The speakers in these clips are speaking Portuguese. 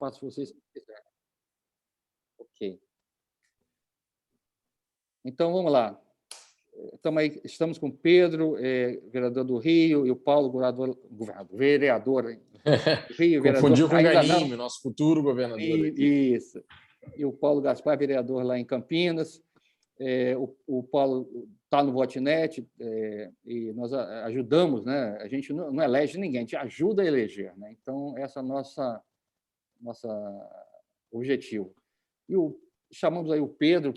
Faço vocês. Ok. Então, vamos lá. Estamos com o Pedro, vereador do Rio, e o Paulo, vereador do Rio. Confundiu vereador, com o Ganime, nosso futuro governador. Isso. E o Paulo Gaspar, vereador lá em Campinas. O Paulo está no Votinet, e nós ajudamos, né? A gente não elege ninguém, a gente ajuda a eleger, né? Então, esse é o nosso objetivo. Chamamos aí o Pedro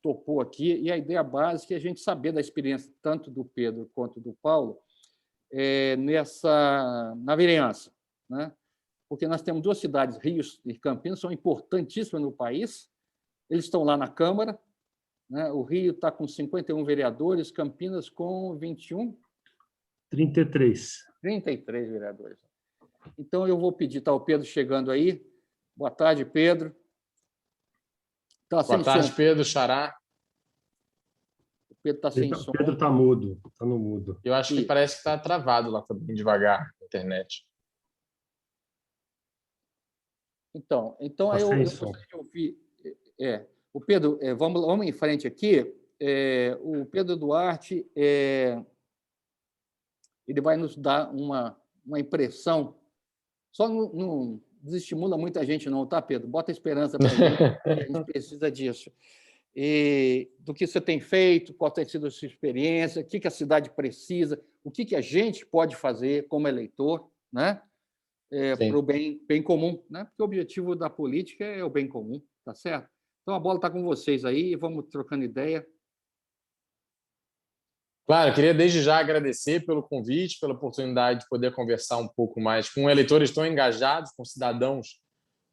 topou aqui, e a ideia básica é a gente saber da experiência tanto do Pedro quanto do Paulo na vereança, né? Porque nós temos duas cidades, Rio e Campinas, são importantíssimas no país, eles estão lá na Câmara, né? O Rio está com 51 vereadores, Campinas com 21? 33. 33 vereadores. Então, eu vou pedir, está o Pedro chegando aí. Boa tarde, Pedro. Boa tarde, Pedro, Xará. O Pedro está sem som. O Pedro está mudo, está no mudo. Eu acho que parece que está travado lá também, devagar, na internet. Então aí eu gostaria de ouvir. O Pedro, vamos em frente aqui. O Pedro Duarte ele vai nos dar uma impressão. Só não desestimula muita gente, não, tá, Pedro? Bota esperança para a gente, a gente precisa disso. E do que você tem feito, qual tem sido a sua experiência, o que a cidade precisa, o que a gente pode fazer como eleitor, né? Para o bem comum, né? Porque o objetivo da política é o bem comum, tá certo? Então, a bola está com vocês aí, vamos trocando ideia. Claro, eu queria desde já agradecer pelo convite, pela oportunidade de poder conversar um pouco mais com eleitores tão engajados, com cidadãos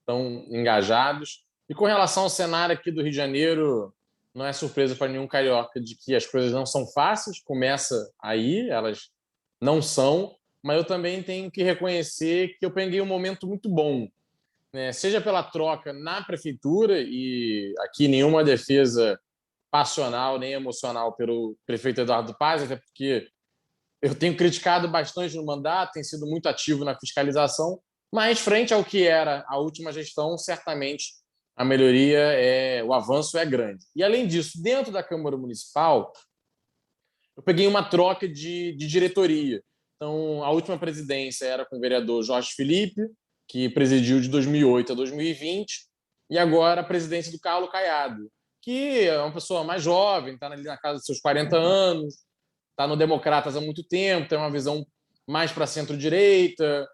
tão engajados. E com relação ao cenário aqui do Rio de Janeiro, não é surpresa para nenhum carioca de que as coisas não são fáceis, começa aí, elas não são, mas eu também tenho que reconhecer que eu peguei um momento muito bom, né? Seja pela troca na prefeitura, e aqui nenhuma defesa passional nem emocional pelo prefeito Eduardo Paes, até porque eu tenho criticado bastante no mandato, tem sido muito ativo na fiscalização, mas frente ao que era a última gestão, certamente a melhoria, o avanço é grande. E, além disso, dentro da Câmara Municipal, eu peguei uma troca de diretoria. Então, a última presidência era com o vereador Jorge Felipe, que presidiu de 2008 a 2020, e agora a presidência do Carlos Caiado, que é uma pessoa mais jovem, está ali na casa dos seus 40 anos, está no Democratas há muito tempo, tem uma visão mais para centro-direita,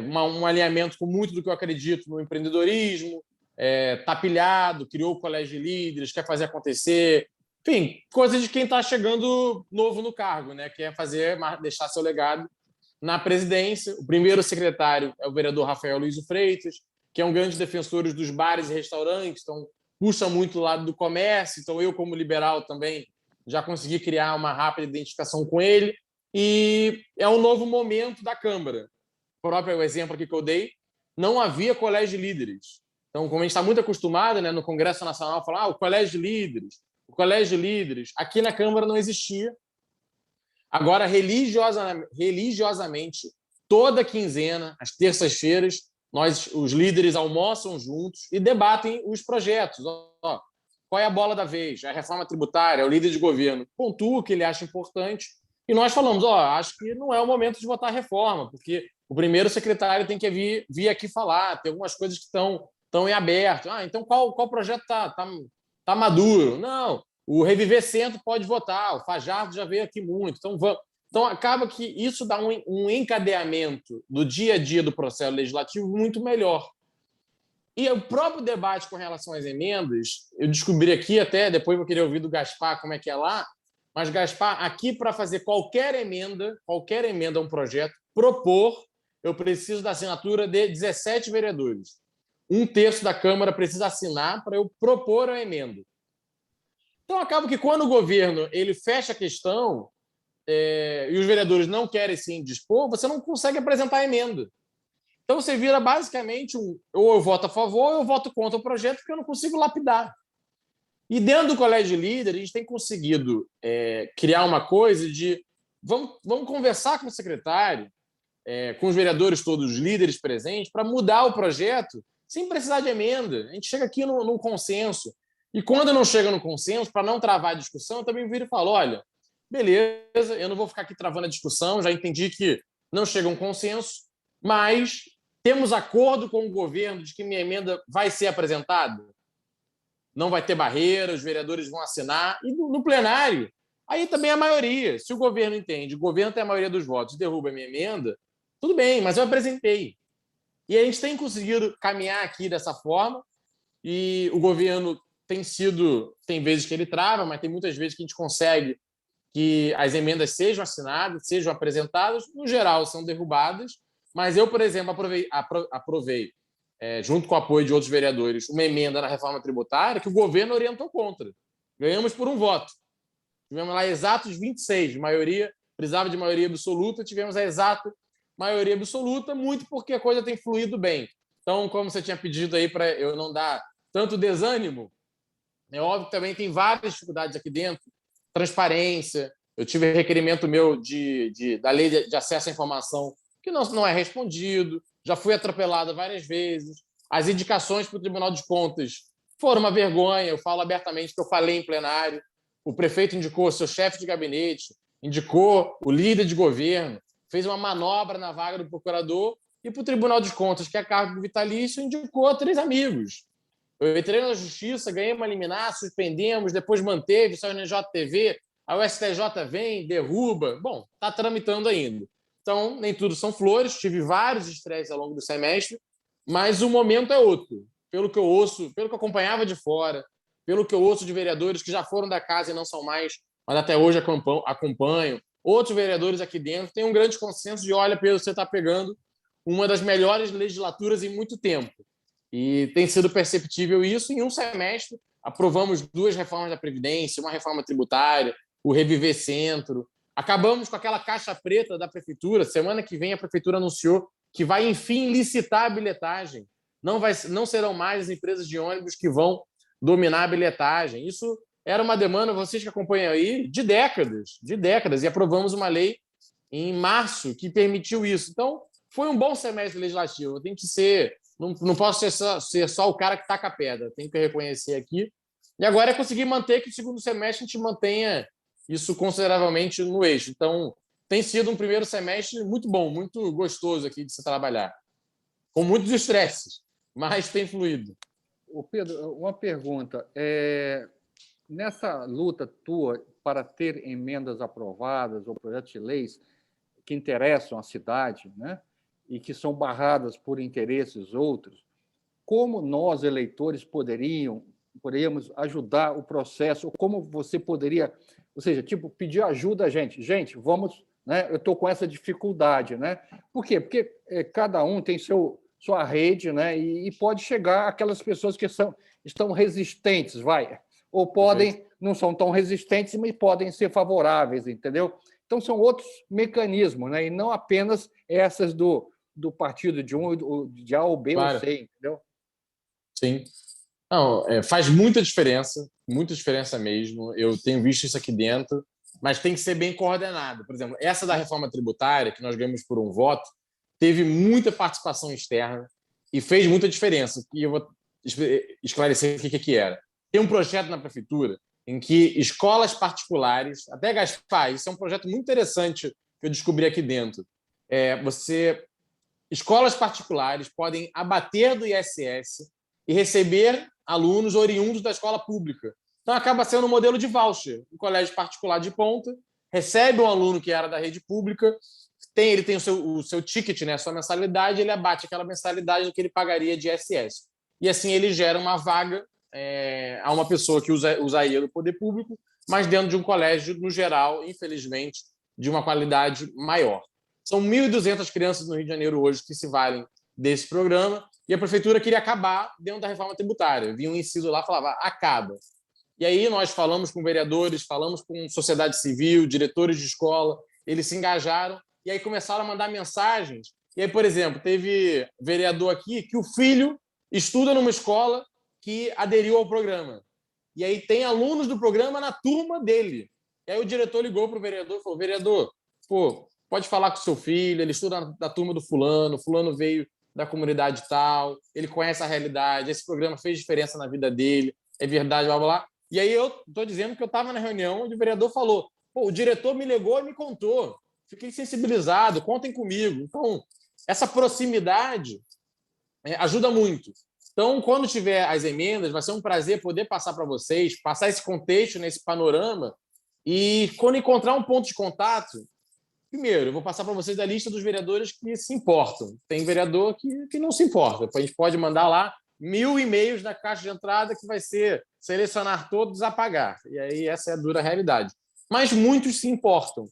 um alinhamento com muito do que eu acredito no empreendedorismo, está pilhado, criou o colégio de líderes, quer fazer acontecer, enfim, coisa de quem está chegando novo no cargo, né? Quer deixar seu legado na presidência. O primeiro secretário é o vereador Rafael Luiz Freitas, que é um grande defensor dos bares e restaurantes, então puxa muito o lado do comércio, então eu, como liberal, também já consegui criar uma rápida identificação com ele, e é um novo momento da Câmara. O próprio exemplo aqui que eu dei, não havia colégio de líderes. Então, como a gente está muito acostumado, né, no Congresso Nacional, falar o colégio de líderes, aqui na Câmara não existia. Agora, religiosamente, toda quinzena, às terças-feiras, os líderes almoçam juntos e debatem os projetos. Qual é a bola da vez? A reforma tributária, o líder de governo pontua o que ele acha importante e nós falamos, acho que não é o momento de votar a reforma, porque o primeiro secretário tem que vir aqui falar, tem algumas coisas que estão em aberto. Então qual projeto está maduro? Não, o Reviver Centro pode votar, o Fajardo já veio aqui muito, então vamos. Então, acaba que isso dá um encadeamento do dia a dia do processo legislativo muito melhor. E o próprio debate com relação às emendas, eu descobri aqui, até depois vou querer ouvir do Gaspar como é que é lá, mas, Gaspar, aqui para fazer qualquer emenda a um projeto, propor, eu preciso da assinatura de 17 vereadores. 1/3 da Câmara precisa assinar para eu propor a emenda. Então, acaba que quando o governo ele fecha a questão, e os vereadores não querem se indispor, você não consegue apresentar a emenda. Então você vira basicamente ou eu voto a favor ou eu voto contra o projeto, porque eu não consigo lapidar. E dentro do colégio de líder, a gente tem conseguido criar uma coisa de vamos conversar com o secretário, com os vereadores todos, os líderes presentes, para mudar o projeto sem precisar de emenda. A gente chega aqui num consenso. E quando não chega no consenso, para não travar a discussão, eu também viro e falo, olha, beleza, eu não vou ficar aqui travando a discussão, já entendi que não chega a um consenso, mas temos acordo com o governo de que minha emenda vai ser apresentada? Não vai ter barreira, os vereadores vão assinar, e no plenário, aí também a maioria. Se o governo entende, o governo tem a maioria dos votos, derruba a minha emenda, tudo bem, mas eu apresentei. E a gente tem conseguido caminhar aqui dessa forma, e o governo tem vezes que ele trava, mas tem muitas vezes que a gente consegue que as emendas sejam assinadas, sejam apresentadas, no geral são derrubadas, mas eu, por exemplo, aprovei junto com o apoio de outros vereadores, uma emenda na reforma tributária que o governo orientou contra. Ganhamos por um voto. Tivemos lá exatos 26, maioria, precisava de maioria absoluta, tivemos a exata maioria absoluta, muito porque a coisa tem fluído bem. Então, como você tinha pedido aí para eu não dar tanto desânimo, é óbvio que também tem várias dificuldades aqui dentro, transparência, eu tive requerimento meu da lei de acesso à informação que não é respondido, já fui atropelado várias vezes, as indicações para o Tribunal de Contas foram uma vergonha, eu falo abertamente que eu falei em plenário, o prefeito indicou seu chefe de gabinete, indicou o líder de governo, fez uma manobra na vaga do procurador e para o Tribunal de Contas, que é cargo vitalício, indicou 3 amigos. Eu entrei na justiça, ganhei uma liminar, suspendemos, depois manteve, saiu na NJTV, a o STJ vem, derruba. Bom, está tramitando ainda. Então, nem tudo são flores, tive vários estresses ao longo do semestre, mas o momento é outro. Pelo que eu ouço, pelo que eu acompanhava de fora, pelo que eu ouço de vereadores que já foram da casa e não são mais, mas até hoje acompanham, outros vereadores aqui dentro, tem um grande consenso de, olha, Pedro, você está pegando uma das melhores legislaturas em muito tempo. E tem sido perceptível isso. Em um semestre, aprovamos 2 reformas da Previdência, uma reforma tributária, o Reviver Centro. Acabamos com aquela caixa preta da Prefeitura. Semana que vem, a Prefeitura anunciou que vai, enfim, licitar a bilhetagem. Não serão mais as empresas de ônibus que vão dominar a bilhetagem. Isso era uma demanda, vocês que acompanham aí, de décadas. E aprovamos uma lei em março que permitiu isso. Então, foi um bom semestre legislativo. Tem que ser... Não posso ser só o cara que taca a pedra, tem que reconhecer aqui. E agora é conseguir manter que o segundo semestre a gente mantenha isso consideravelmente no eixo. Então, tem sido um primeiro semestre muito bom, muito gostoso aqui de se trabalhar. Com muitos estresses, mas tem fluído. Ô Pedro, uma pergunta. Nessa luta tua para ter emendas aprovadas ou projetos de leis que interessam a cidade, né? E que são barradas por interesses outros, como nós, eleitores, poderíamos ajudar o processo, ou como você poderia, ou seja, tipo, pedir ajuda a gente. Gente, vamos, né? Eu estou com essa dificuldade, né? Por quê? Porque cada um tem sua rede, né? E pode chegar aquelas pessoas que estão resistentes, ou podem, não são tão resistentes, mas podem ser favoráveis, entendeu? Então, são outros mecanismos, né? E não apenas essas do partido de de A ou B ou C, entendeu? Sim. Não, faz muita diferença mesmo. Eu tenho visto isso aqui dentro, mas tem que ser bem coordenado. Por exemplo, essa da reforma tributária, que nós ganhamos por um voto, teve muita participação externa e fez muita diferença. E eu vou esclarecer o que era. Tem um projeto na prefeitura em que escolas particulares, até Gaspar, isso é um projeto muito interessante que eu descobri aqui dentro. Escolas particulares podem abater do ISS e receber alunos oriundos da escola pública. Então, acaba sendo um modelo de voucher. O colégio particular de ponta recebe um aluno que era da rede pública, ele tem o seu ticket, né, a sua mensalidade, ele abate aquela mensalidade do que ele pagaria de ISS. E assim ele gera uma vaga a uma pessoa que usaria do poder público, mas dentro de um colégio, no geral, infelizmente, de uma qualidade maior. São 1.200 crianças no Rio de Janeiro hoje que se valem desse programa e a prefeitura queria acabar dentro da reforma tributária. Vinha um inciso lá e falava, acaba. E aí nós falamos com vereadores, falamos com sociedade civil, diretores de escola, eles se engajaram e aí começaram a mandar mensagens. E aí, por exemplo, teve vereador aqui que o filho estuda numa escola que aderiu ao programa. E aí tem alunos do programa na turma dele. E aí o diretor ligou para o vereador e falou, vereador, pode falar com o seu filho, ele estuda na turma do fulano veio da comunidade tal, ele conhece a realidade, esse programa fez diferença na vida dele, é verdade, blá, blá, blá. E aí eu estou dizendo que eu estava na reunião onde o vereador falou, pô, o diretor me ligou e me contou, fiquei sensibilizado, contem comigo. Então, essa proximidade ajuda muito. Então, quando tiver as emendas, vai ser um prazer poder passar para vocês, passar esse contexto, nesse panorama, e quando encontrar um ponto de contato, primeiro, eu vou passar para vocês a lista dos vereadores que se importam. Tem vereador que não se importa. A gente pode mandar lá 1000 e-mails na caixa de entrada que vai ser selecionar todos, apagar. E aí essa é a dura realidade. Mas muitos se importam.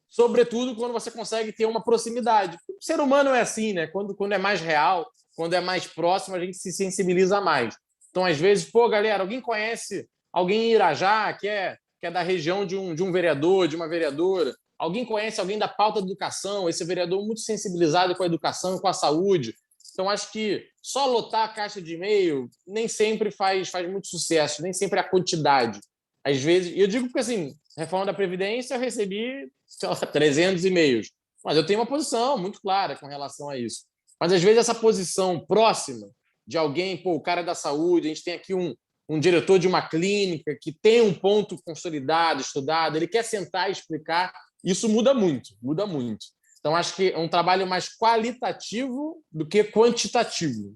Sobretudo quando você consegue ter uma proximidade. O ser humano é assim, né? Quando é mais real, quando é mais próximo, a gente se sensibiliza mais. Então, às vezes, pô, galera, alguém conhece alguém em Irajá, que é da região de um vereador, de uma vereadora? Alguém conhece alguém da pauta da educação? Esse vereador muito sensibilizado com a educação, com a saúde. Então, acho que só lotar a caixa de e-mail nem sempre faz muito sucesso, nem sempre é a quantidade. Às vezes, e eu digo porque, assim, reforma da Previdência, eu recebi, sei lá, 300 e-mails. Mas eu tenho uma posição muito clara com relação a isso. Mas, às vezes, essa posição próxima de alguém, pô, o cara da saúde, a gente tem aqui um diretor de uma clínica que tem um ponto consolidado, estudado, ele quer sentar e explicar, isso muda muito, muda muito. Então, acho que é um trabalho mais qualitativo do que quantitativo.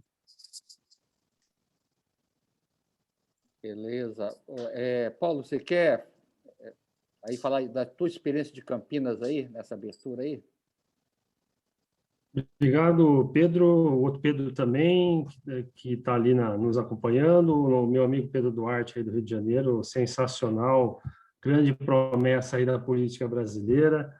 Beleza. Paulo, você quer aí falar da tua experiência de Campinas aí, nessa abertura aí? Obrigado, Pedro. O outro Pedro também, que está ali nos acompanhando. O meu amigo Pedro Duarte, aí do Rio de Janeiro, sensacional, grande promessa aí da política brasileira.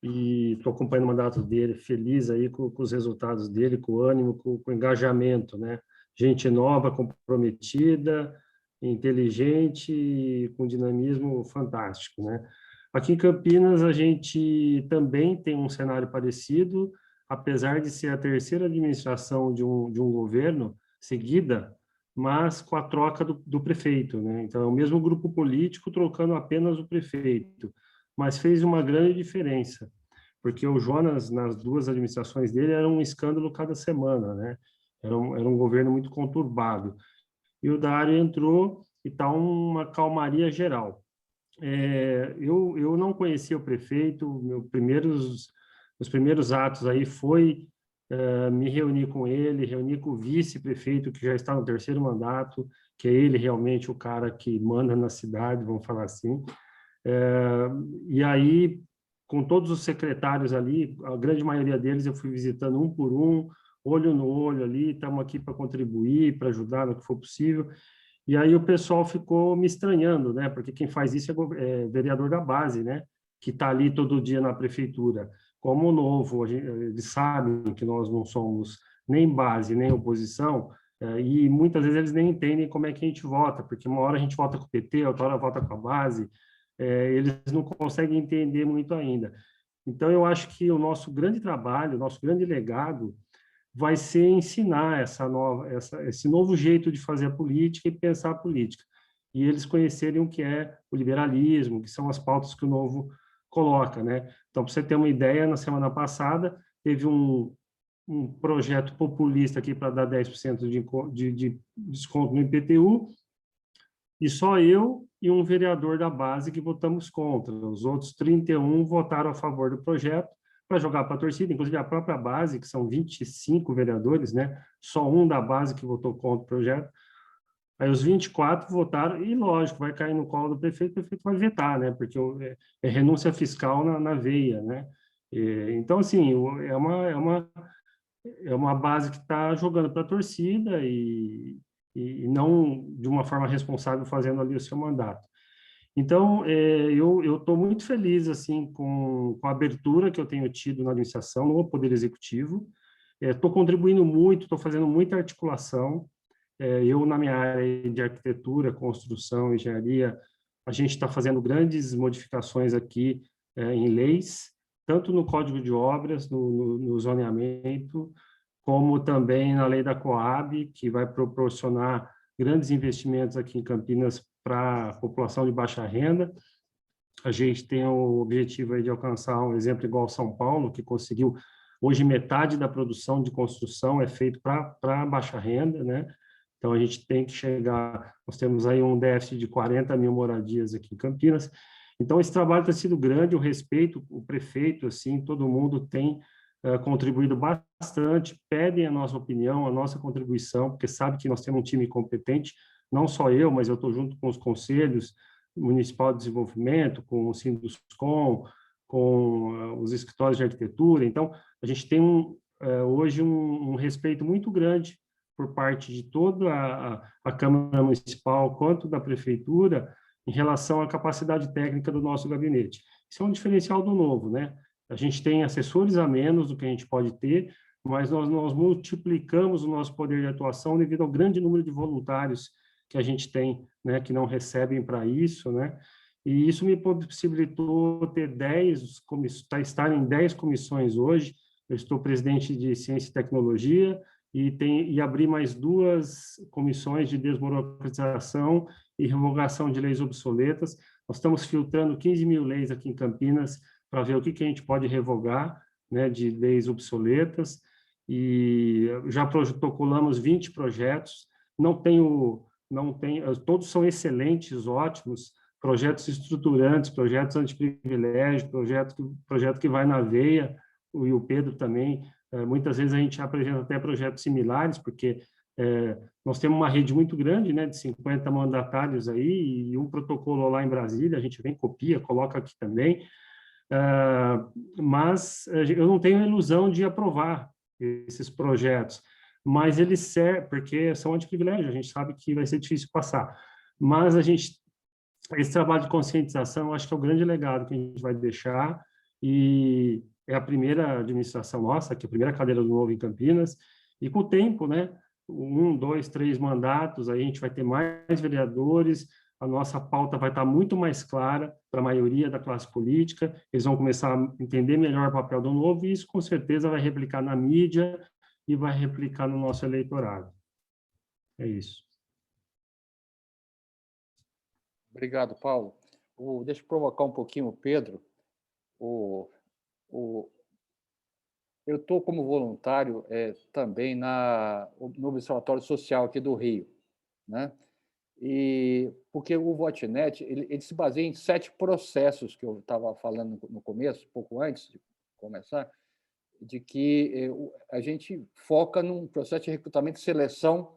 E estou acompanhando o mandato dele, feliz aí com os resultados dele, com o ânimo, com o engajamento, né? Gente nova, comprometida, inteligente, com dinamismo fantástico, né? Aqui em Campinas, a gente também tem um cenário parecido, apesar de ser a terceira administração de um governo seguida, mas com a troca do prefeito, né? Então, é o mesmo grupo político trocando apenas o prefeito, mas fez uma grande diferença, porque o Jonas, nas duas administrações dele, era um escândalo cada semana, né? Era um governo muito conturbado. E o Dário entrou e está uma calmaria geral. Eu não conhecia o prefeito, os primeiros atos aí foi me reunir com ele, reunir com o vice-prefeito, que já está no terceiro mandato, que é ele realmente o cara que manda na cidade, vamos falar assim. E aí, com todos os secretários ali, a grande maioria deles eu fui visitando um por um, olho no olho ali, estamos aqui para contribuir, para ajudar no que for possível. E aí o pessoal ficou me estranhando, né? Porque quem faz isso é vereador da base, né? Que está ali todo dia na prefeitura. Como novo, eles sabem que nós não somos nem base, nem oposição, e muitas vezes eles nem entendem como é que a gente vota, porque uma hora a gente vota com o PT, outra hora vota com a base, eles não conseguem entender muito ainda. Então, eu acho que o nosso grande trabalho, o nosso grande legado, vai ser ensinar esse novo jeito de fazer a política e pensar a política. E eles conhecerem o que é o liberalismo, que são as pautas que o Novo coloca, né? Então, para você ter uma ideia, na semana passada teve um projeto populista aqui para dar 10% de desconto no IPTU, e só eu e um vereador da base que votamos contra. Os outros 31 votaram a favor do projeto, para jogar para a torcida, inclusive a própria base, que são 25 vereadores, né? Só um da base que votou contra o projeto. Aí os 24 votaram, e lógico, vai cair no colo do prefeito, o prefeito vai vetar, né? Porque é renúncia fiscal na veia, né? Então, assim, é uma base que está jogando para a torcida e não de uma forma responsável fazendo ali o seu mandato. Então, eu estou muito feliz assim com a abertura que eu tenho tido na administração, no Poder Executivo. Estou contribuindo muito, estou fazendo muita articulação. Eu, na minha área de arquitetura, construção, engenharia, a gente está fazendo grandes modificações aqui em leis, tanto no Código de Obras, no zoneamento, como também na lei da Coab, que vai proporcionar grandes investimentos aqui em Campinas para a população de baixa renda. A gente tem o objetivo aí de alcançar um exemplo igual São Paulo, que conseguiu Hoje, metade da produção de construção é feito para baixa renda, né? Então, a gente tem que chegar... Nós temos aí um déficit de 40 mil moradias aqui em Campinas. Então, esse trabalho tem sido grande, o respeito, o prefeito, assim, todo mundo tem contribuído bastante, pedem a nossa opinião, a nossa contribuição, porque sabe que nós temos um time competente, não só eu, mas eu estou junto com os conselhos municipal de desenvolvimento, com o Sinduscom, com os escritórios de arquitetura. Então, a gente tem hoje um respeito muito grande por parte de toda a Câmara Municipal, quanto da Prefeitura, em relação à capacidade técnica do nosso gabinete. Isso é um diferencial do Novo, né? A gente tem assessores a menos do que a gente pode ter, mas nós multiplicamos o nosso poder de atuação devido ao grande número de voluntários que a gente tem, né, que não recebem para isso, né? E isso me possibilitou ter estar em 10 comissões hoje. Eu estou presidente de Ciência e Tecnologia e abri mais 2 comissões de desburocratização e revogação de leis obsoletas. Nós estamos filtrando 15 mil leis aqui em Campinas para ver o que a gente pode revogar, né, de leis obsoletas, e já protocolamos 20 projetos. Todos são excelentes, ótimos, projetos estruturantes, projetos antiprivilégio, projeto que vai na veia, e o Pedro também. Muitas vezes a gente apresenta até projetos similares, porque nós temos uma rede muito grande, né, de 50 mandatários aí, e um protocolo lá em Brasília, a gente vem, copia, coloca aqui também, mas eu não tenho a ilusão de aprovar esses projetos, mas eles servem, porque são antiprivilégio, a gente sabe que vai ser difícil passar, mas esse trabalho de conscientização, eu acho que é o grande legado que a gente vai deixar, e é a primeira administração nossa, que é a primeira cadeira do Novo em Campinas, e com o tempo, né, 1, 2, 3 mandatos, aí a gente vai ter mais vereadores, a nossa pauta vai estar muito mais clara para a maioria da classe política, eles vão começar a entender melhor o papel do Novo, e isso com certeza vai replicar na mídia e vai replicar no nosso eleitorado. É isso. Obrigado, Paulo. Deixa eu provocar um pouquinho o Pedro. Eu estou como voluntário também no Observatório Social aqui do Rio, né? Porque o Votinet ele se baseia em 7 processos que eu estava falando no começo, pouco antes de começar, de que a gente foca num processo de recrutamento e seleção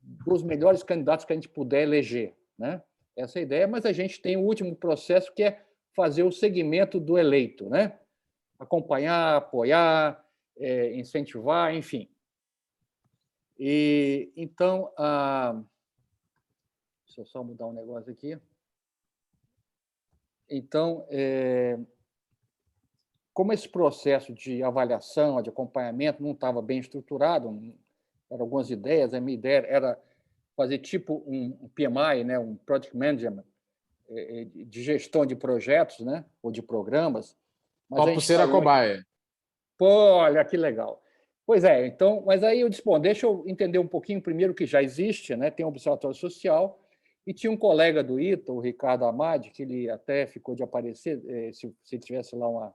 dos melhores candidatos que a gente puder eleger, né? Essa é a ideia, mas a gente tem o último processo, que é fazer o segmento do eleito, né? Acompanhar, apoiar, incentivar, enfim. Então, deixa eu só mudar um negócio aqui. Então, como esse processo de avaliação, de acompanhamento não estava bem estruturado, eram algumas ideias, a minha ideia era fazer tipo um PMI, né, um Project Management, de gestão de projetos, né, ou de programas. Uma pulseira cobaia. Pô, olha que legal. Pois é, então, mas aí eu disse, bom, deixa eu entender um pouquinho primeiro que já existe, né, tem um observatório social, e tinha um colega do ITA, o Ricardo Amadi, que ele até ficou de aparecer, se tivesse lá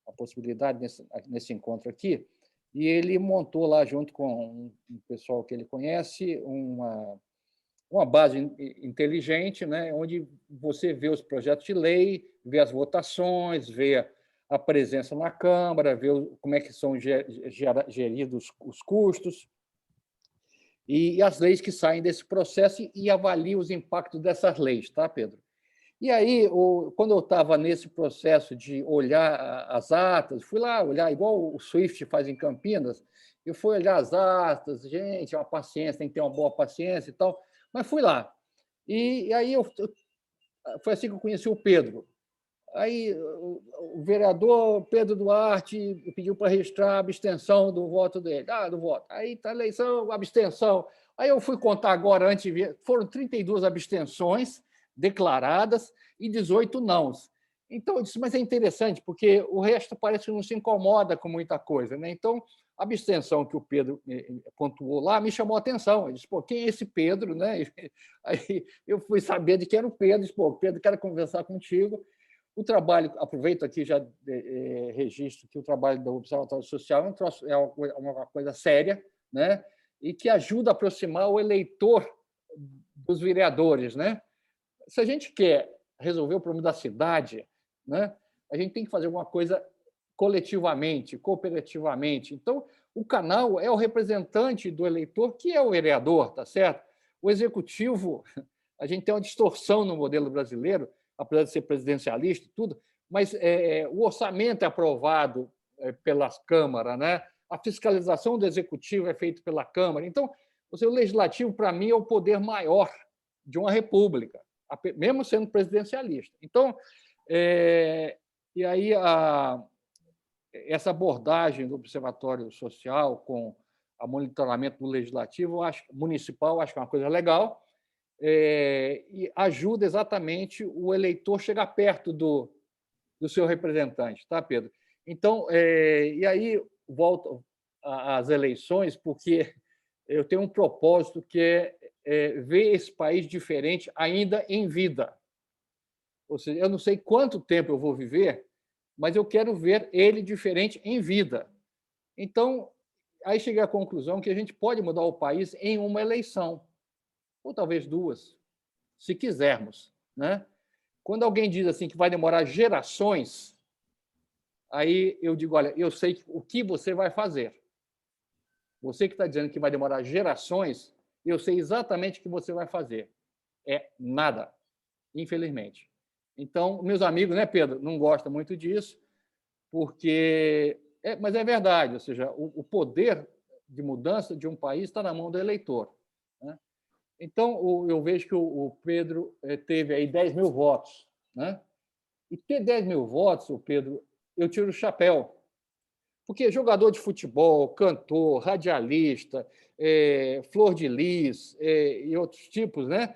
a possibilidade nesse encontro aqui, e ele montou lá, junto com um pessoal que ele conhece, uma base inteligente, né, onde você vê os projetos de lei, vê as votações, vê a presença na Câmara, vê como é que são geridos os custos e as leis que saem desse processo, e avalia os impactos dessas leis, tá, Pedro? E aí, quando eu estava nesse processo de olhar as atas, fui lá olhar, igual o Swift faz em Campinas, eu fui olhar as atas, gente, é uma paciência, tem que ter uma boa paciência e tal, mas fui lá. E aí foi assim que eu conheci o Pedro. Aí o vereador Pedro Duarte pediu para registrar a abstenção do voto dele. Do voto. Aí está a eleição, abstenção. Aí eu fui contar agora, antes de ver, foram 32 abstenções declaradas e 18 nãos. Então, eu disse, mas é interessante, porque o resto parece que não se incomoda com muita coisa, né? Então, a abstenção que o Pedro pontuou lá me chamou a atenção. Ele disse, pô, quem é esse Pedro, né? Aí eu fui saber de quem era o Pedro. Disse, pô, Pedro, quero conversar contigo, O trabalho, aproveito aqui já registro que o trabalho do Observatório Social é uma coisa séria, né? E que ajuda a aproximar o eleitor dos vereadores, né? Se a gente quer resolver o problema da cidade, né, a gente tem que fazer alguma coisa coletivamente, cooperativamente. Então, o canal é o representante do eleitor, que é o vereador, tá certo? O executivo, a gente tem uma distorção no modelo brasileiro, apesar de ser presidencialista e tudo, mas o orçamento é aprovado pelas câmaras, né? A fiscalização do executivo é feita pela Câmara. Então, o legislativo, para mim, é o poder maior de uma república, mesmo sendo presidencialista. Então, e aí essa abordagem do Observatório Social com o monitoramento do legislativo, municipal, acho que é uma coisa legal, e ajuda exatamente o eleitor a chegar perto do seu representante, tá, Pedro? Então, e aí volto às eleições, porque eu tenho um propósito que é ver esse país diferente ainda em vida. Ou seja, eu não sei quanto tempo eu vou viver, mas eu quero ver ele diferente em vida. Então, aí cheguei à conclusão que a gente pode mudar o país em uma eleição, ou talvez duas, se quisermos, né? Quando alguém diz assim que vai demorar gerações, aí eu digo, olha, eu sei o que você vai fazer. Você que está dizendo que vai demorar gerações, eu sei exatamente o que você vai fazer. É nada, infelizmente. Então, meus amigos, né, Pedro, não gostam muito disso, porque... mas é verdade, ou seja, o poder de mudança de um país está na mão do eleitor, né? Então, eu vejo que o Pedro teve aí 10 mil votos, né? E ter 10 mil votos, o Pedro, eu tiro o chapéu. Porque jogador de futebol, cantor, radialista, flor de lis e outros tipos, né?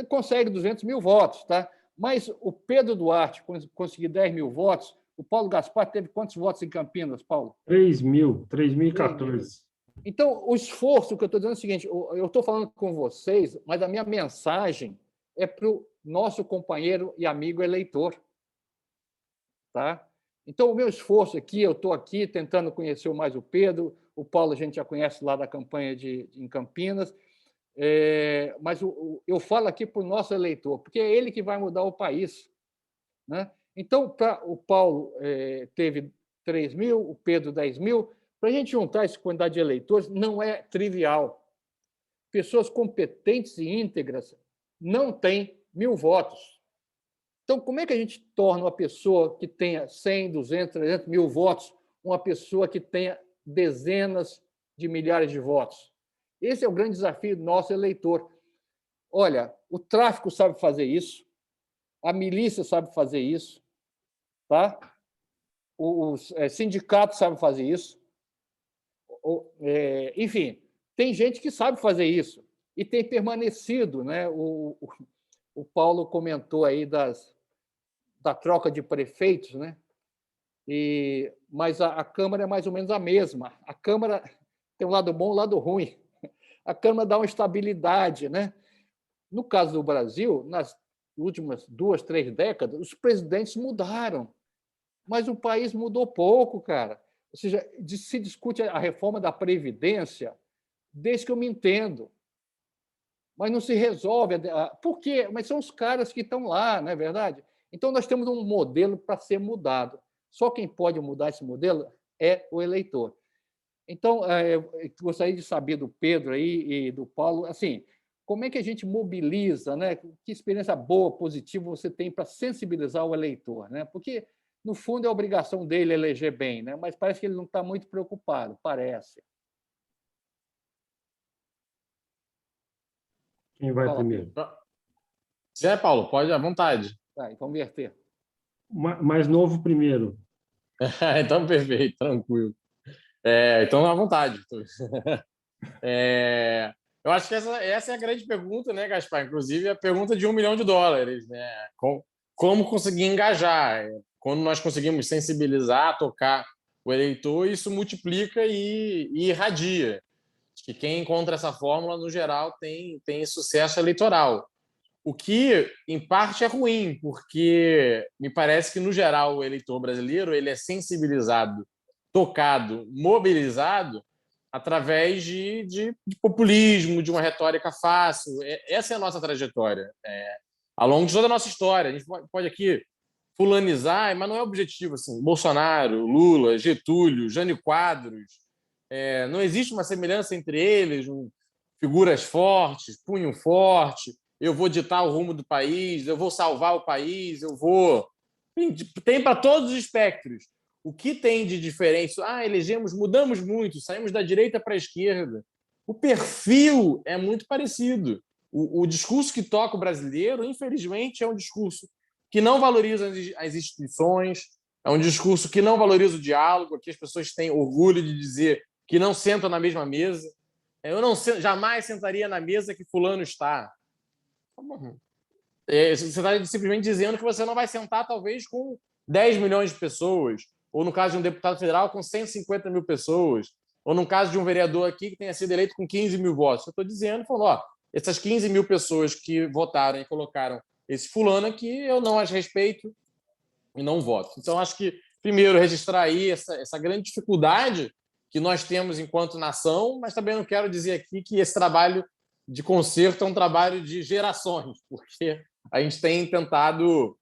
Consegue 200 mil votos, tá? Mas o Pedro Duarte conseguiu 10 mil votos. O Paulo Gaspar teve quantos votos em Campinas, Paulo? 3.014. Então, o esforço que eu estou dizendo é o seguinte: eu estou falando com vocês, mas a minha mensagem é para o nosso companheiro e amigo eleitor. Tá? Então, o meu esforço aqui, eu estou aqui tentando conhecer mais o Pedro, o Paulo a gente já conhece lá da campanha em Campinas, mas eu falo aqui para o nosso eleitor, porque é ele que vai mudar o país, né? Então, o Paulo teve 3 mil, o Pedro 10 mil. Para a gente juntar essa quantidade de eleitores, não é trivial. Pessoas competentes e íntegras não têm 1.000 votos. Então, como é que a gente torna uma pessoa que tenha 100, 200, 300 mil votos uma pessoa que tenha dezenas de milhares de votos? Esse é o grande desafio do nosso eleitor. Olha, o tráfico sabe fazer isso, a milícia sabe fazer isso, tá? Os sindicatos sabem fazer isso. Enfim, tem gente que sabe fazer isso e tem permanecido, né? O Paulo comentou aí da troca de prefeitos, né? Mas a Câmara é mais ou menos a mesma. A Câmara tem um lado bom e um lado ruim. A Câmara dá uma estabilidade, né? No caso do Brasil, nas últimas 2, 3 décadas, os presidentes mudaram, mas o país mudou pouco, cara. Ou seja, se discute a reforma da Previdência desde que eu me entendo, mas não se resolve. Por quê? Mas são os caras que estão lá, não é verdade? Então, nós temos um modelo para ser mudado. Só quem pode mudar esse modelo é o eleitor. Então, eu gostaria de saber do Pedro aí e do Paulo, assim, como é que a gente mobiliza, né? Que experiência boa, positiva você tem para sensibilizar o eleitor, né? Porque, no fundo, é a obrigação dele eleger bem, né? Mas parece que ele não está muito preocupado, parece. Quem vai primeiro? Se Paulo, pode à vontade. Tá, então verter. Mais novo primeiro. Então, perfeito, tranquilo. Então, à vontade. Eu acho que essa é a grande pergunta, né, Gaspar? Inclusive, a pergunta de $1 milhão, né? Como conseguir engajar? Quando nós conseguimos sensibilizar, tocar o eleitor, isso multiplica e irradia. Acho que quem encontra essa fórmula, no geral, tem sucesso eleitoral. O que, em parte, é ruim, porque me parece que, no geral, o eleitor brasileiro ele é sensibilizado, tocado, mobilizado através de populismo, de uma retórica fácil. Essa é a nossa trajetória. Ao longo de toda a nossa história. A gente pode aqui fulanizar, mas não é objetivo. Assim, Bolsonaro, Lula, Getúlio, Jânio Quadros. Não existe uma semelhança entre eles, figuras fortes, punho forte. Eu vou ditar o rumo do país, eu vou salvar o país, eu vou... Tem para todos os espectros. O que tem de diferença? Mudamos muito, saímos da direita para a esquerda. O perfil é muito parecido. O discurso que toca o brasileiro, infelizmente, é um discurso que não valoriza as instituições, é um discurso que não valoriza o diálogo, aqui as pessoas têm orgulho de dizer que não sentam na mesma mesa. Eu jamais sentaria na mesa que fulano está. Você está simplesmente dizendo que você não vai sentar, talvez, com 10 milhões de pessoas, ou no caso de um deputado federal, com 150 mil pessoas, ou no caso de um vereador aqui que tenha sido eleito com 15 mil votos. Eu estou dizendo, essas 15 mil pessoas que votaram e colocaram esse fulano aqui, eu não as respeito e não voto. Então, acho que, primeiro, registrar aí essa grande dificuldade que nós temos enquanto nação, mas também não quero dizer aqui que esse trabalho de conserto é um trabalho de gerações, porque a gente tem tentado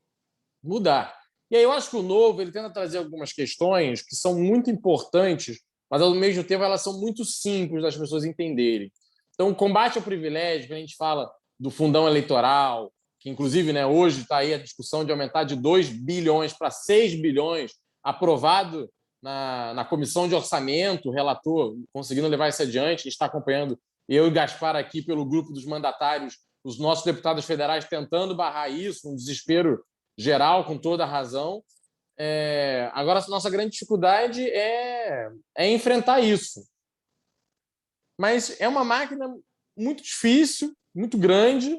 mudar. E aí eu acho que o Novo ele tenta trazer algumas questões que são muito importantes, mas, ao mesmo tempo, elas são muito simples das pessoas entenderem. Então, o combate ao privilégio, que a gente fala do fundão eleitoral, que, inclusive, né, hoje está aí a discussão de aumentar de 2 bilhões para 6 bilhões, aprovado na Comissão de Orçamento, o relator conseguindo levar isso adiante, a gente está acompanhando, eu e Gaspar aqui pelo grupo dos mandatários, os nossos deputados federais tentando barrar isso, um desespero geral, com toda a razão. Agora, a nossa grande dificuldade é enfrentar isso. Mas é uma máquina muito difícil, muito grande,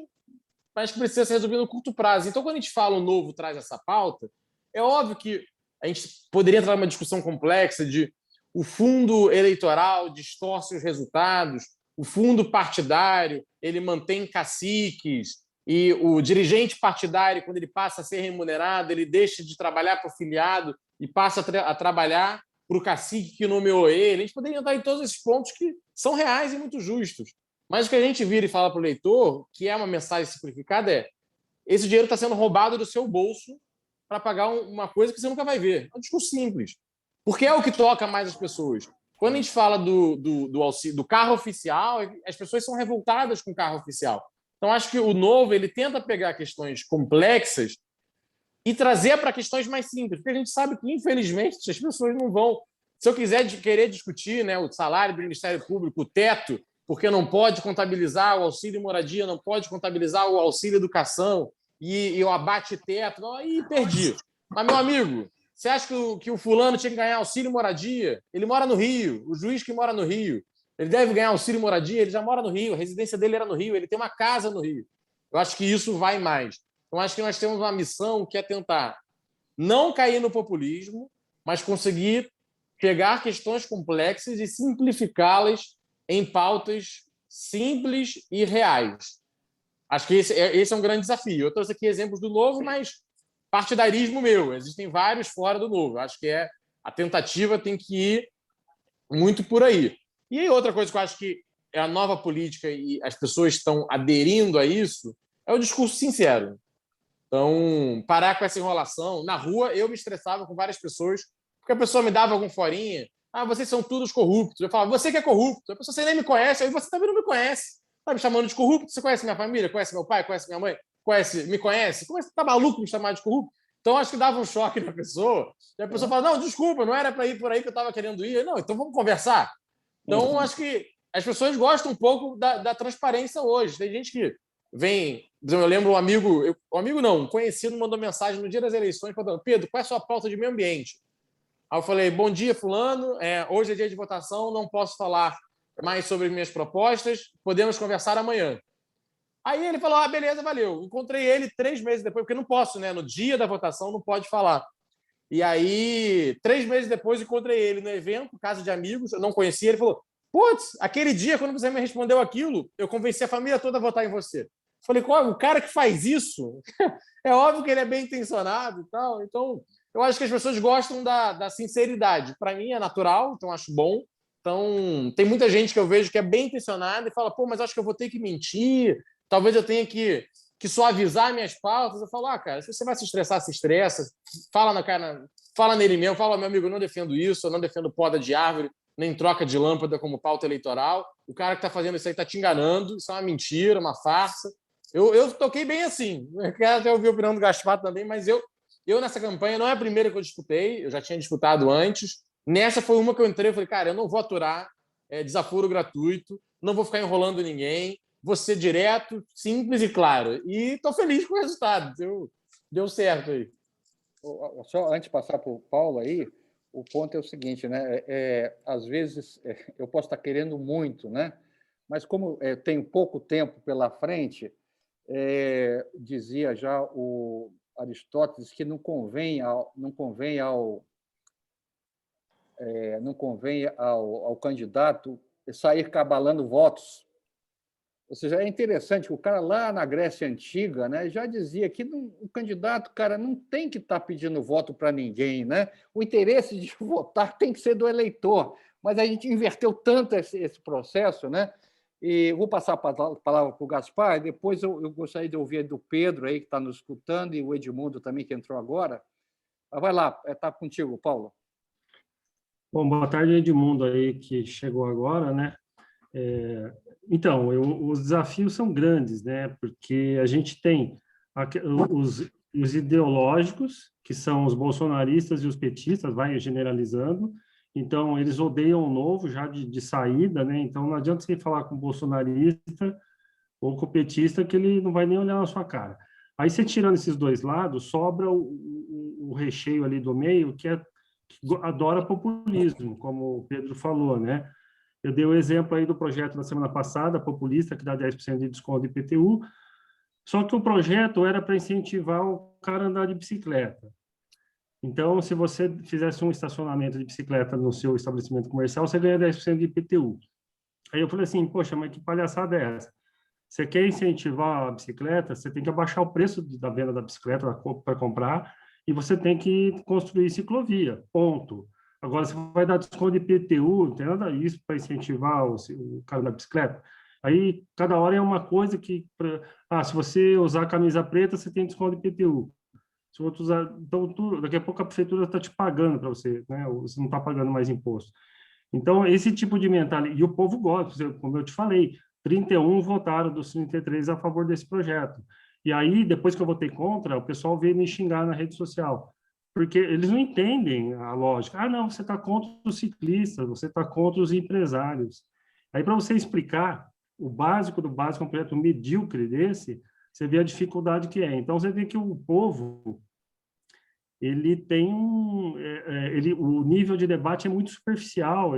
mas que precisa ser resolvida no curto prazo. Então, quando a gente fala o Novo traz essa pauta, é óbvio que a gente poderia entrar numa discussão complexa de o fundo eleitoral distorce os resultados, o fundo partidário ele mantém caciques, e o dirigente partidário, quando ele passa a ser remunerado, ele deixa de trabalhar para o filiado e passa a trabalhar para o cacique que nomeou ele. A gente poderia entrar em todos esses pontos que são reais e muito justos. Mas o que a gente vira e fala para o leitor, que é uma mensagem simplificada, esse dinheiro está sendo roubado do seu bolso para pagar uma coisa que você nunca vai ver. É um discurso simples. Porque é o que toca mais as pessoas. Quando a gente fala do auxílio, do carro oficial, as pessoas são revoltadas com o carro oficial. Então, acho que o Novo ele tenta pegar questões complexas e trazer para questões mais simples, porque a gente sabe que, infelizmente, as pessoas não vão... Se eu querer discutir, né, o salário do Ministério Público, o teto, porque não pode contabilizar o auxílio moradia, não pode contabilizar o auxílio educação e o abate-teto, aí perdi. Mas, meu amigo, você acha que o fulano tinha que ganhar auxílio moradia? Ele mora no Rio, o juiz que mora no Rio. Ele deve ganhar auxílio moradia, ele já mora no Rio, a residência dele era no Rio, ele tem uma casa no Rio. Eu acho que isso vai mais. Então, acho que nós temos uma missão que é tentar não cair no populismo, mas conseguir pegar questões complexas e simplificá-las em pautas simples e reais. Acho que esse é um grande desafio. Eu trouxe aqui exemplos do Novo, mas partidarismo meu. Existem vários fora do Novo. Acho que a tentativa tem que ir muito por aí. E aí, outra coisa que eu acho que é a nova política e as pessoas estão aderindo a isso é o discurso sincero. Então, parar com essa enrolação. Na rua, eu me estressava com várias pessoas, porque a pessoa me dava algum forinha. Vocês são todos corruptos. Eu falava, você que é corrupto. A pessoa, você nem me conhece, aí você também não me conhece. Está me chamando de corrupto? Você conhece minha família? Conhece meu pai? Conhece minha mãe? Me conhece? Como é que você está maluco me chamar de corrupto? Então, acho que dava um choque na pessoa. E a pessoa fala, não, desculpa, não era para ir por aí que eu estava querendo ir. Não, então vamos conversar. Então, acho que as pessoas gostam um pouco da transparência hoje. Tem gente que vem... Eu lembro um conhecido mandou mensagem no dia das eleições falando, Pedro, qual é a sua pauta de meio ambiente? Aí eu falei, bom dia, fulano, hoje é dia de votação, não posso falar mais sobre minhas propostas, podemos conversar amanhã. Aí ele falou, beleza, valeu. Encontrei ele 3 meses depois, porque não posso, né? No dia da votação não pode falar. E aí, 3 meses depois, encontrei ele no evento, casa de amigos, eu não conhecia, ele falou, putz, aquele dia, quando você me respondeu aquilo, eu convenci a família toda a votar em você. Falei, o cara que faz isso, é óbvio que ele é bem intencionado e tal. Então, eu acho que as pessoas gostam da sinceridade. Para mim é natural, então acho bom. Então, tem muita gente que eu vejo que é bem intencionada e fala, pô, mas acho que eu vou ter que mentir, talvez eu tenha que suavizar minhas pautas. Eu falo, cara, se você vai se estressar, se estressa, fala na cara, fala nele mesmo, fala, meu amigo, eu não defendo isso, eu não defendo poda de árvore, nem troca de lâmpada como pauta eleitoral. O cara que está fazendo isso aí está te enganando, isso é uma mentira, uma farsa. Eu toquei bem assim. Eu quero até ouvir a opinião do Gaspar também, mas eu nessa campanha não é a primeira que eu disputei, eu já tinha disputado antes. Nessa foi uma que eu entrei e falei, cara, eu não vou aturar desaforo gratuito, não vou ficar enrolando ninguém, vou ser direto, simples e claro. E estou feliz com o resultado. Deu certo aí. Só antes de passar para o Paulo aí, o ponto é o seguinte, né? Às vezes eu posso estar querendo muito, né? Mas como tenho pouco tempo pela frente, dizia já o Aristóteles que não convém ao candidato sair cabalando votos. Ou seja, é interessante que o cara lá na Grécia Antiga, né, já dizia que o candidato, cara, não tem que estar pedindo voto para ninguém, né? O interesse de votar tem que ser do eleitor. Mas a gente inverteu tanto esse processo, né? E vou passar a palavra para o Gaspar, e depois eu gostaria de ouvir do Pedro aí, que está nos escutando, e o Edmundo também, que entrou agora. Vai lá, está contigo, Paulo. Bom, boa tarde, Edmundo aí, que chegou agora, né? Então, os desafios são grandes, né? Porque a gente tem os ideológicos, que são os bolsonaristas e os petistas, vai generalizando. Então, eles odeiam o novo já de saída, né? Então, não adianta você falar com o bolsonarista ou com o petista que ele não vai nem olhar na sua cara. Aí, você tirando esses dois lados, sobra o recheio ali do meio, que adora populismo, como o Pedro falou, né? Eu dei o exemplo aí do projeto da semana passada, populista, que dá 10% de desconto de IPTU, só que o projeto era para incentivar o cara a andar de bicicleta. Então, se você fizesse um estacionamento de bicicleta no seu estabelecimento comercial, você ganha 10% de IPTU. Aí eu falei assim, poxa, mas que palhaçada é essa? Você quer incentivar a bicicleta, você tem que abaixar o preço da venda da bicicleta para comprar e você tem que construir ciclovia, ponto. Agora, você vai dar desconto de IPTU, não tem nada disso para incentivar o cara da bicicleta. Aí, cada hora é uma coisa que... se você usar camisa preta, você tem desconto de IPTU. Se outro usar... Então, daqui a pouco a prefeitura está te pagando para você, né? Você não está pagando mais imposto. Então, esse tipo de mentalidade... E o povo gosta, como eu te falei, 31 votaram dos 33 a favor desse projeto. E aí, depois que eu votei contra, o pessoal veio me xingar na rede social, porque eles não entendem a lógica. Não, você está contra os ciclistas, você está contra os empresários. Aí, para você explicar o básico do básico, um projeto medíocre desse, você vê a dificuldade que é. Então, você vê que o povo, ele tem o nível de debate é muito superficial,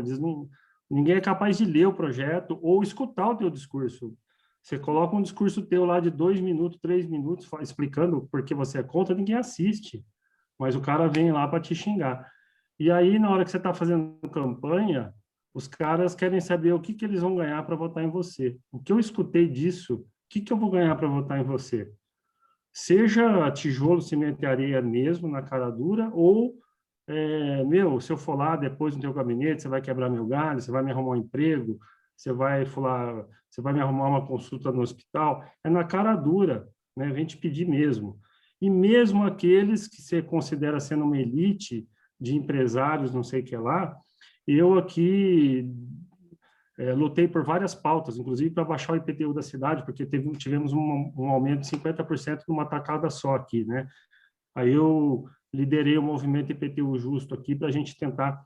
ninguém é capaz de ler o projeto ou escutar o teu discurso. Você coloca um discurso teu lá de 2 minutos, 3 minutos, explicando por que você é contra, ninguém assiste. Mas o cara vem lá para te xingar. E aí, na hora que você está fazendo campanha, os caras querem saber o que eles vão ganhar para votar em você. O que eu escutei disso, o que eu vou ganhar para votar em você? Seja tijolo, cimento e areia mesmo, na cara dura, ou, se eu for lá depois no teu gabinete, você vai quebrar meu galho, você vai me arrumar um emprego, você vai me arrumar uma consulta no hospital. É na cara dura, né? Vem te pedir mesmo. E mesmo aqueles que você considera sendo uma elite de empresários, não sei o que lá, eu aqui lutei por várias pautas, inclusive para baixar o IPTU da cidade, porque tivemos um aumento de 50% numa tacada só aqui, né? Aí eu liderei o movimento IPTU Justo aqui para a gente tentar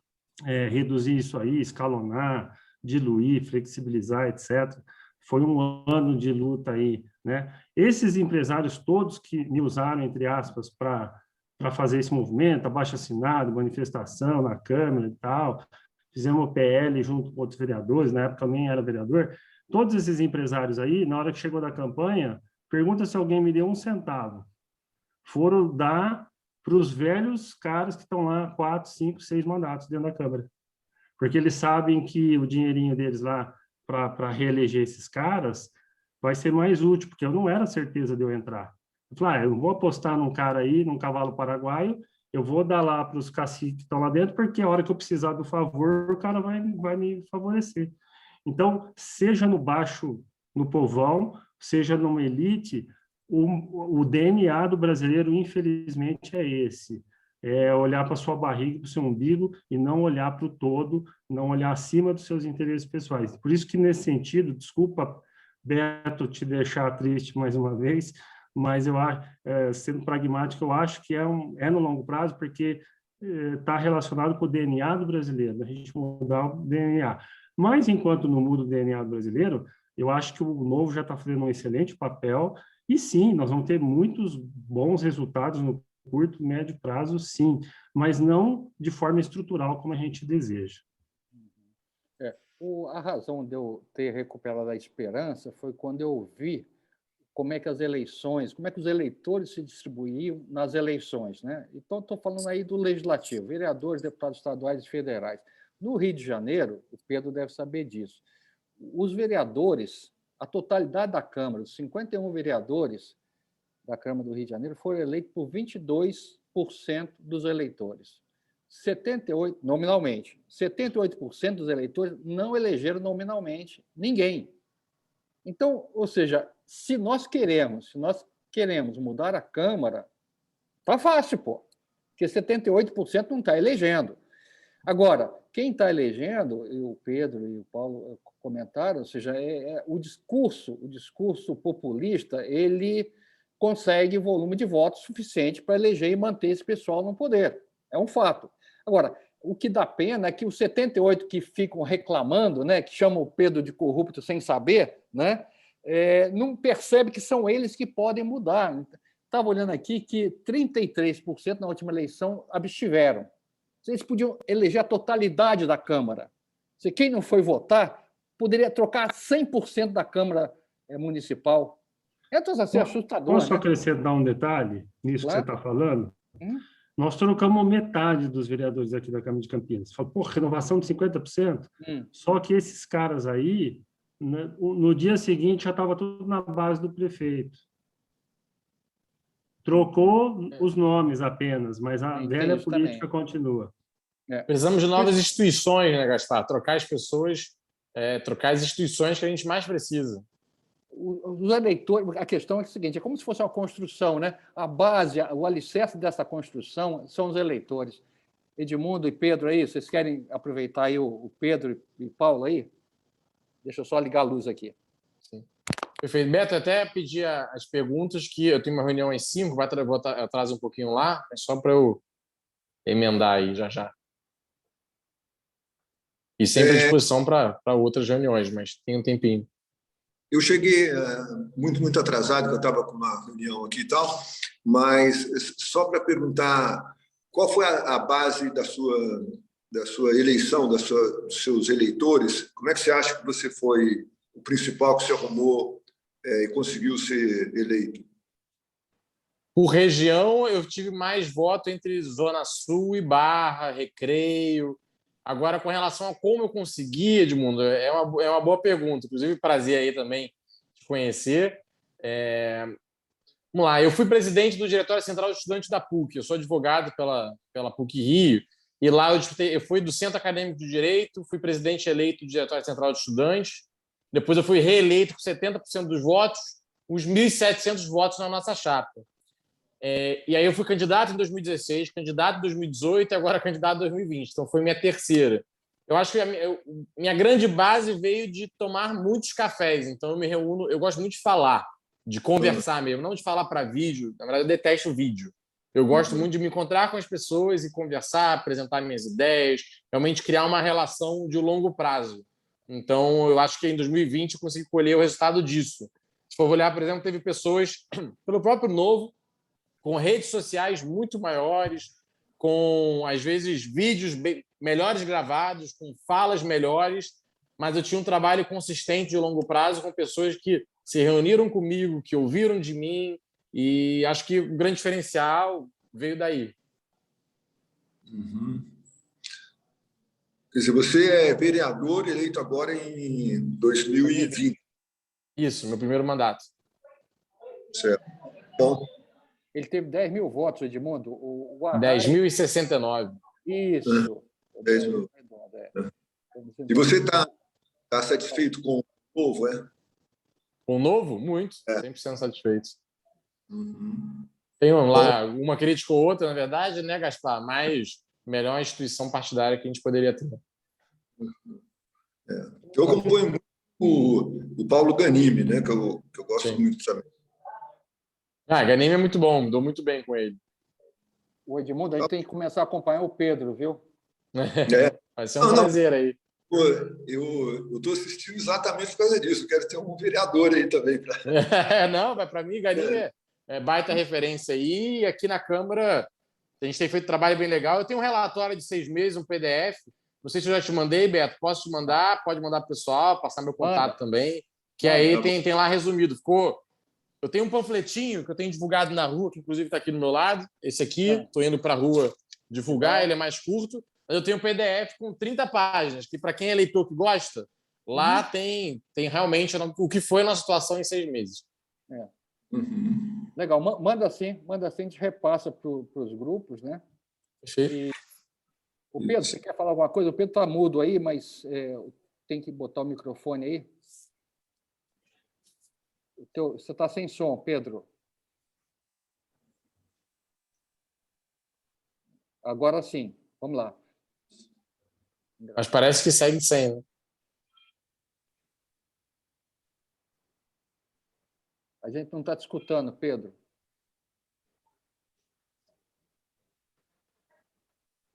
reduzir isso aí, escalonar, diluir, flexibilizar, etc. Foi um ano de luta aí, né? Esses empresários todos que me usaram, entre aspas, para fazer esse movimento, abaixo-assinado, manifestação na Câmara e tal, fizemos o PL junto com outros vereadores, na época eu nem era vereador, todos esses empresários aí, na hora que chegou da campanha, pergunta se alguém me deu 1 centavo. Foram dar para os velhos caras que estão lá 4, 5, 6 mandatos dentro da Câmara. Porque eles sabem que o dinheirinho deles lá para reeleger esses caras vai ser mais útil, porque eu não era certeza de eu entrar. Eu falei, eu vou apostar num cara aí, num cavalo paraguaio, eu vou dar lá para os caciques que estão lá dentro, porque a hora que eu precisar do favor, o cara vai me favorecer. Então, seja no baixo, no povão, seja numa elite, o DNA do brasileiro, infelizmente, é esse. É olhar para sua barriga, para o seu umbigo, e não olhar para o todo, não olhar acima dos seus interesses pessoais. Por isso que, nesse sentido, desculpa, Beto, te deixar triste mais uma vez, mas eu acho, sendo pragmático, eu acho que é no longo prazo, porque está relacionado com o DNA do brasileiro, a gente mudar o DNA. Mas, enquanto não muda o DNA do brasileiro, eu acho que o Novo já está fazendo um excelente papel, e sim, nós vamos ter muitos bons resultados no curto, médio prazo, sim, mas não de forma estrutural como a gente deseja. A razão de eu ter recuperado a esperança foi quando eu vi como é que as eleições, como é que os eleitores se distribuíam nas eleições, né? Então, estou falando aí do legislativo, vereadores, deputados estaduais e federais. No Rio de Janeiro, o Pedro deve saber disso, os vereadores, a totalidade da Câmara, os 51 vereadores da Câmara do Rio de Janeiro foram eleitos por 22% dos eleitores. 78%, nominalmente, 78% dos eleitores não elegeram nominalmente ninguém. Então, ou seja, se nós queremos mudar a Câmara, tá fácil, pô, porque 78% não está elegendo. Agora, quem está elegendo, e o Pedro e o Paulo comentaram, ou seja, o discurso populista, ele consegue volume de votos suficiente para eleger e manter esse pessoal no poder. É um fato. Agora, o que dá pena é que os 78 que ficam reclamando, né, que chamam o Pedro de corrupto sem saber, né, não percebe que são eles que podem mudar. Estava olhando aqui que 33% na última eleição abstiveram. Eles podiam eleger a totalidade da Câmara. Se quem não foi votar poderia trocar 100% da Câmara Municipal. É assustador, Posso né? acrescentar um detalhe nisso Claro. que você está falando? Nós trocamos metade dos vereadores aqui da Câmara de Campinas. Falou, pô, renovação de 50%? Só que esses caras aí, né, no dia seguinte, já estava tudo na base do prefeito. Trocou os nomes apenas, mas a velha política continua. Precisamos de novas instituições, né, Gaspar? Trocar as pessoas, trocar as instituições que a gente mais precisa. Os eleitores, a questão é a seguinte, é como se fosse uma construção, né? A base, o alicerce dessa construção são os eleitores. Edmundo e Pedro aí, vocês querem aproveitar aí o Pedro e Paulo aí? Deixa eu só ligar a luz aqui. Sim. Perfeito. Beto, até pedir as perguntas, que eu tenho uma reunião às 5, vou atrasar um pouquinho lá, é só para eu emendar aí já. E sempre à disposição para outras reuniões, mas tem um tempinho. Eu cheguei muito atrasado, que eu estava com uma reunião aqui e tal, mas só para perguntar, qual foi a base da sua eleição, dos seus eleitores? Como é que você acha que você foi o principal que você arrumou e conseguiu ser eleito? Por região, eu tive mais voto entre Zona Sul e Barra, Recreio. Agora, com relação a como eu consegui, Edmundo, é uma boa pergunta. Inclusive, prazer aí também te conhecer. Vamos lá, eu fui presidente do Diretório Central de Estudantes da PUC. Eu sou advogado pela PUC Rio. E lá eu fui do Centro Acadêmico de Direito, fui presidente eleito do Diretório Central de Estudantes. Depois eu fui reeleito com 70% dos votos, os 1.700 votos na nossa chapa. E aí eu fui candidato em 2016, candidato em 2018 e agora candidato em 2020. Então foi minha terceira. Eu acho que minha grande base veio de tomar muitos cafés. Então eu me reúno, eu gosto muito de falar, de conversar mesmo, não de falar para vídeo. Na verdade, eu detesto vídeo. Eu gosto muito de me encontrar com as pessoas e conversar, apresentar minhas ideias, realmente criar uma relação de longo prazo. Então eu acho que em 2020 eu consegui colher o resultado disso. Se for olhar, por exemplo, teve pessoas pelo próprio Novo, com redes sociais muito maiores, com, às vezes, vídeos melhores gravados, com falas melhores, mas eu tinha um trabalho consistente de longo prazo com pessoas que se reuniram comigo, que ouviram de mim, e acho que o grande diferencial veio daí. Quer dizer, você é vereador eleito agora em 2020. Isso, meu primeiro mandato. Certo. Bom, Ele teve 10 mil votos, Edmundo. O Arraes, 10.069. isso. 10 mil. É. E você está satisfeito com o novo, é? Com o novo? Muito. É. 100% satisfeito. Uhum. Tem lá uma crítica ou outra, na verdade, né, Gaspar? Mas melhor instituição partidária que a gente poderia ter. Eu acompanho muito o Paulo Ganimi, né? Que eu gosto Sim. muito também. Ganime é muito bom, me dou muito bem com ele. O Edmundo, a gente tem que começar a acompanhar o Pedro, viu? É. Vai ser um prazer aí. Pô, eu estou assistindo exatamente por causa disso. Eu quero ter um vereador aí também. Não, para mim, Ganime é baita referência aí. E aqui na Câmara, a gente tem feito um trabalho bem legal. Eu tenho um relatório de 6 meses, um PDF. Não sei se eu já te mandei, Beto. Posso te mandar? Pode mandar para o pessoal, passar meu contato também. Que aí tem lá resumido. Eu tenho um panfletinho que eu tenho divulgado na rua, que inclusive está aqui do meu lado. Esse aqui, estou indo para a rua divulgar, ele é mais curto. Mas eu tenho um PDF com 30 páginas, que para quem é eleitor que gosta, lá tem realmente o que foi a nossa situação em 6 meses. É. Uhum. Legal, manda assim, a gente repassa para os grupos, né? Perfeito. O Pedro, você quer falar alguma coisa? O Pedro está mudo aí, mas tem que botar o microfone aí. Você está sem som, Pedro. Agora sim, vamos lá. Mas parece que segue sem, né? A gente não está te escutando, Pedro.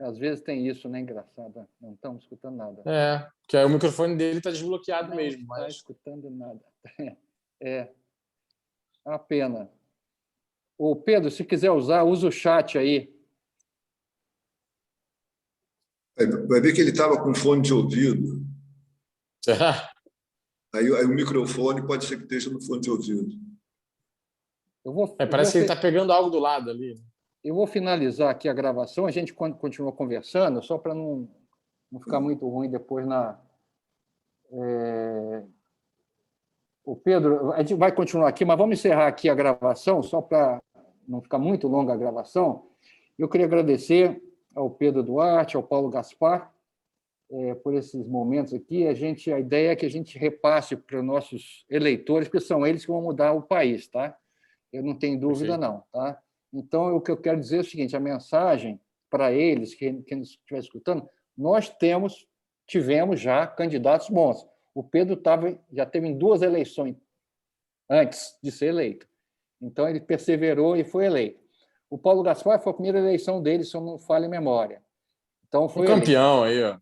Às vezes tem isso, né? Engraçado. Não estamos escutando nada. Porque aí o microfone dele está desbloqueado mesmo. Não está escutando nada. É uma pena. Ô, Pedro, se quiser usar, usa o chat aí. Vai ver que ele estava com fone de ouvido. Será? Aí o microfone pode ser que esteja no fone de ouvido. Parece que ele está pegando algo do lado ali. Eu vou finalizar aqui a gravação, a gente continua conversando, só para não ficar muito ruim depois O Pedro, a gente vai continuar aqui, mas vamos encerrar aqui a gravação, só para não ficar muito longa a gravação. Eu queria agradecer ao Pedro Duarte, ao Paulo Gaspar, por esses momentos aqui. A ideia é que a gente repasse para os nossos eleitores, porque são eles que vão mudar o país, tá? Eu não tenho dúvida, não, tá? Então, o que eu quero dizer é o seguinte, a mensagem para eles, quem estiver escutando, nós tivemos já candidatos bons. O Pedro já teve em 2 eleições antes de ser eleito. Então, ele perseverou e foi eleito. O Paulo Gaspar foi a primeira eleição dele, se eu não falho em memória. Então, foi campeão aí, ó.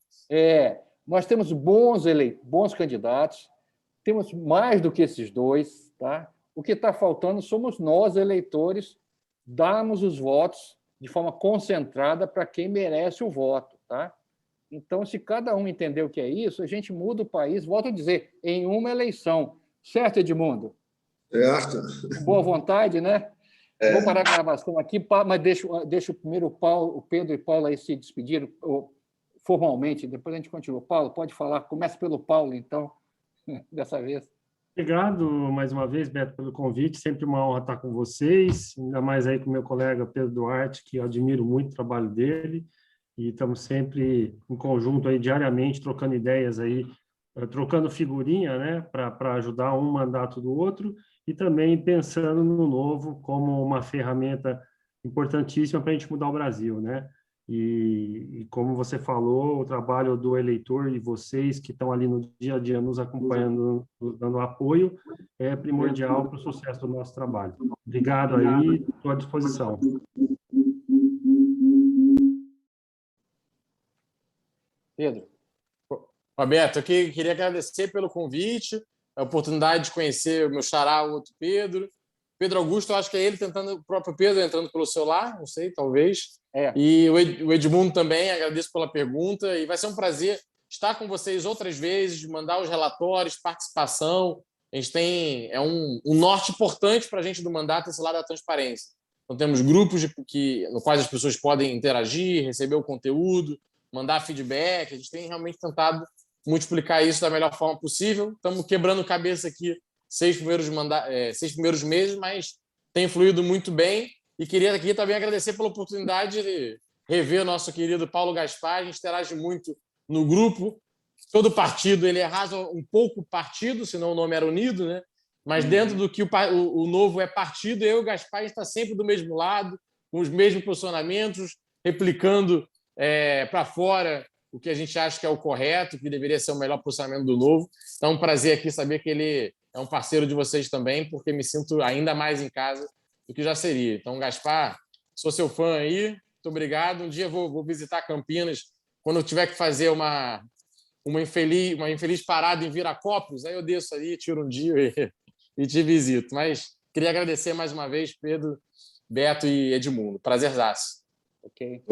Nós temos bons candidatos, temos mais do que esses 2, tá? O que está faltando somos nós, eleitores, darmos os votos de forma concentrada para quem merece o voto, tá? Então, se cada um entender o que é isso, a gente muda o país, volto a dizer, em uma eleição. Certo, Edmundo? Certo. Com boa vontade, né? Vou parar a gravação aqui, mas deixo primeiro o Pedro e o Paulo aí se despedirem formalmente, depois a gente continua. Paulo, pode falar. Começa pelo Paulo, então, dessa vez. Obrigado mais uma vez, Beto, pelo convite. Sempre uma honra estar com vocês, ainda mais aí com o meu colega Pedro Duarte, que eu admiro muito o trabalho dele, e estamos sempre em conjunto aí diariamente, trocando ideias aí, trocando figurinha, né, para ajudar um mandato do outro, e também pensando no novo como uma ferramenta importantíssima para a gente mudar o Brasil, né? E como você falou, o trabalho do eleitor e vocês que estão ali no dia a dia nos acompanhando, nos dando apoio, é primordial para o sucesso do nosso trabalho. Obrigado aí, estou à disposição. Pedro. Roberto, eu queria agradecer pelo convite, a oportunidade de conhecer o meu xará, o outro Pedro. Pedro Augusto, eu acho que é ele tentando, o próprio Pedro entrando pelo celular, não sei, talvez. E o Edmundo também, agradeço pela pergunta. E vai ser um prazer estar com vocês outras vezes, mandar os relatórios, participação. A gente tem um norte importante para a gente do mandato, esse lado da transparência. Então, temos grupos no quais as pessoas podem interagir, receber o conteúdo, mandar feedback. A gente tem realmente tentado multiplicar isso da melhor forma possível. Estamos quebrando cabeça aqui 6 primeiros meses, mas tem fluído muito bem. E queria aqui também agradecer pela oportunidade de rever nosso querido Paulo Gaspar. A gente interage muito no grupo. Todo partido ele arrasa um pouco o partido, senão o nome era Unido, né? Mas dentro do que o Novo é partido, eu e o Gaspar está sempre do mesmo lado, com os mesmos posicionamentos, replicando para fora o que a gente acha que é o correto, que deveria ser o melhor posicionamento do Novo. Então, é um prazer aqui saber que ele é um parceiro de vocês também, porque me sinto ainda mais em casa do que já seria. Então, Gaspar, sou seu fã aí, muito obrigado. Um dia vou visitar Campinas, quando eu tiver que fazer uma infeliz parada em Viracopos, aí eu desço ali, tiro um dia e te visito. Mas queria agradecer mais uma vez, Pedro, Beto e Edmundo. Prazerzaço. Ok.